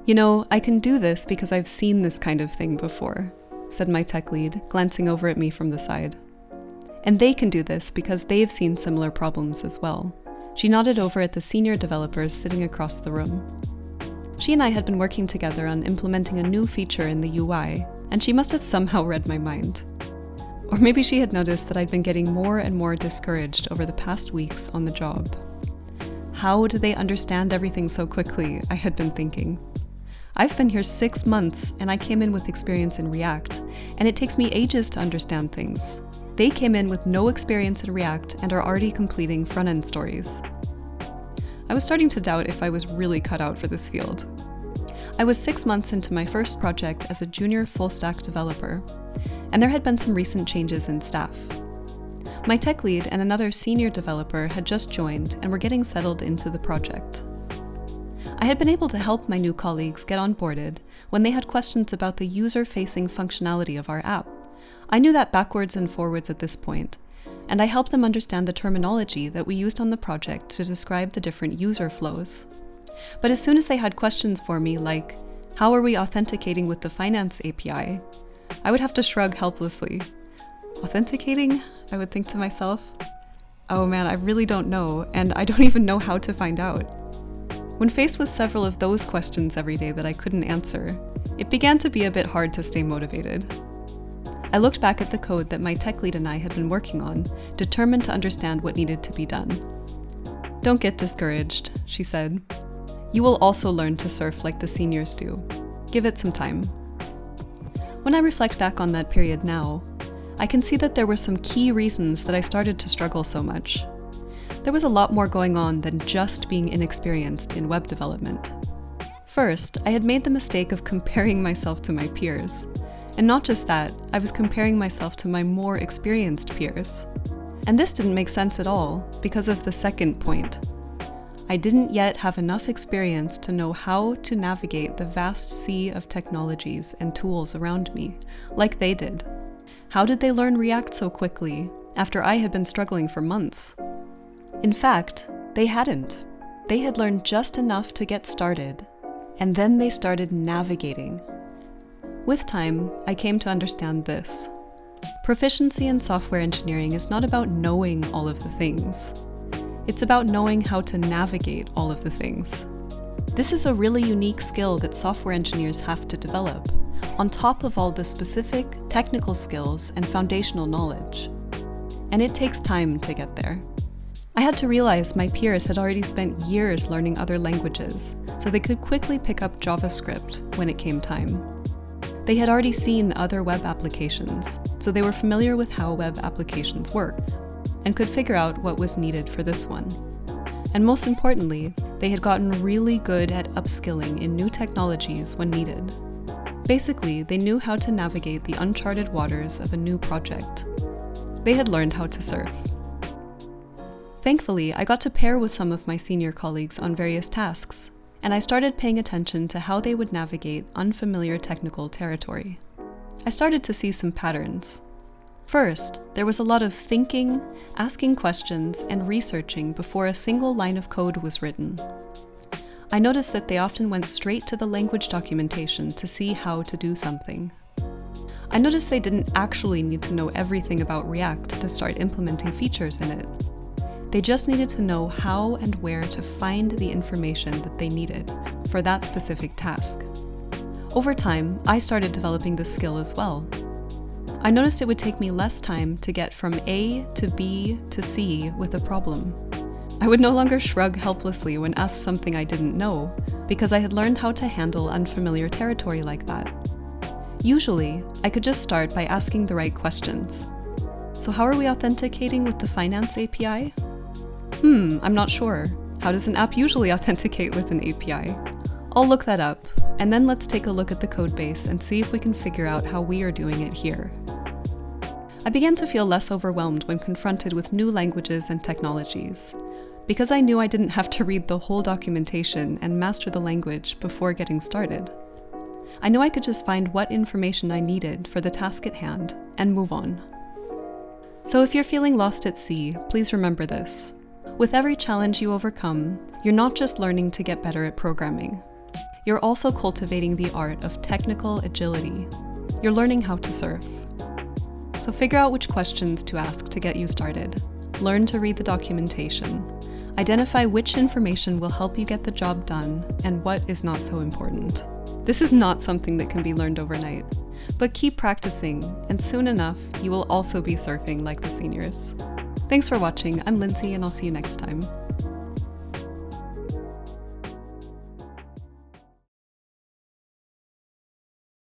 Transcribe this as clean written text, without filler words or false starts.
"You know, I can do this because I've seen this kind of thing before," said my tech lead, glancing over at me from the side. "And they can do this because they've seen similar problems as well." She nodded over at the senior developers sitting across the room. She and I had been working together on implementing a new feature in the UI, and she must have somehow read my mind. Or maybe she had noticed that I'd been getting more and more discouraged over the past weeks on the job. How do they understand everything so quickly, I had been thinking. I've been here 6 months and I came in with experience in React, and it takes me ages to understand things. They came in with no experience in React and are already completing front-end stories. I was starting to doubt if I was really cut out for this field. I was 6 months into my first project as a junior full-stack developer, and there had been some recent changes in staff. My tech lead and another senior developer had just joined and were getting settled into the project. I had been able to help my new colleagues get onboarded when they had questions about the user-facing functionality of our app. I knew that backwards and forwards at this point, and I helped them understand the terminology that we used on the project to describe the different user flows. But as soon as they had questions for me like, how are we authenticating with the finance API? I would have to shrug helplessly. Authenticating? I would think to myself. Oh man, I really don't know, and I don't even know how to find out. When faced with several of those questions every day that I couldn't answer, it began to be a bit hard to stay motivated. I looked back at the code that my tech lead and I had been working on, determined to understand what needed to be done. "Don't get discouraged," she said. "You will also learn to surf like the seniors do. Give it some time." When I reflect back on that period now, I can see that there were some key reasons that I started to struggle so much. There was a lot more going on than just being inexperienced in web development. First, I had made the mistake of comparing myself to my peers. And not just that, I was comparing myself to my more experienced peers. And this didn't make sense at all because of the second point. I didn't yet have enough experience to know how to navigate the vast sea of technologies and tools around me, like they did. How did they learn React so quickly, after I had been struggling for months? In fact, they hadn't. They had learned just enough to get started, and then they started navigating. With time, I came to understand this. Proficiency in software engineering is not about knowing all of the things. It's about knowing how to navigate all of the things. This is a really unique skill that software engineers have to develop, on top of all the specific technical skills and foundational knowledge. And it takes time to get there. I had to realize my peers had already spent years learning other languages, so they could quickly pick up JavaScript when it came time. They had already seen other web applications, so they were familiar with how web applications work, and could figure out what was needed for this one. And most importantly, they had gotten really good at upskilling in new technologies when needed. Basically, they knew how to navigate the uncharted waters of a new project. They had learned how to surf. Thankfully, I got to pair with some of my senior colleagues on various tasks, and I started paying attention to how they would navigate unfamiliar technical territory. I started to see some patterns. First, there was a lot of thinking, asking questions, and researching before a single line of code was written. I noticed that they often went straight to the language documentation to see how to do something. I noticed they didn't actually need to know everything about React to start implementing features in it. They just needed to know how and where to find the information that they needed for that specific task. Over time, I started developing this skill as well. I noticed it would take me less time to get from A to B to C with a problem. I would no longer shrug helplessly when asked something I didn't know, because I had learned how to handle unfamiliar territory like that. Usually, I could just start by asking the right questions. So how are we authenticating with the finance API? I'm not sure. How does an app usually authenticate with an API? I'll look that up, and then let's take a look at the codebase and see if we can figure out how we are doing it here. I began to feel less overwhelmed when confronted with new languages and technologies, because I knew I didn't have to read the whole documentation and master the language before getting started. I knew I could just find what information I needed for the task at hand and move on. So if you're feeling lost at sea, please remember this. With every challenge you overcome, you're not just learning to get better at programming. you're also cultivating the art of technical agility. You're learning how to surf. So figure out which questions to ask to get you started. Learn to read the documentation. Identify which information will help you get the job done and what is not so important. This is not something that can be learned overnight, but keep practicing, and soon enough, you will also be surfing like the seniors. Thanks for watching. I'm Lindsay, and I'll see you next time.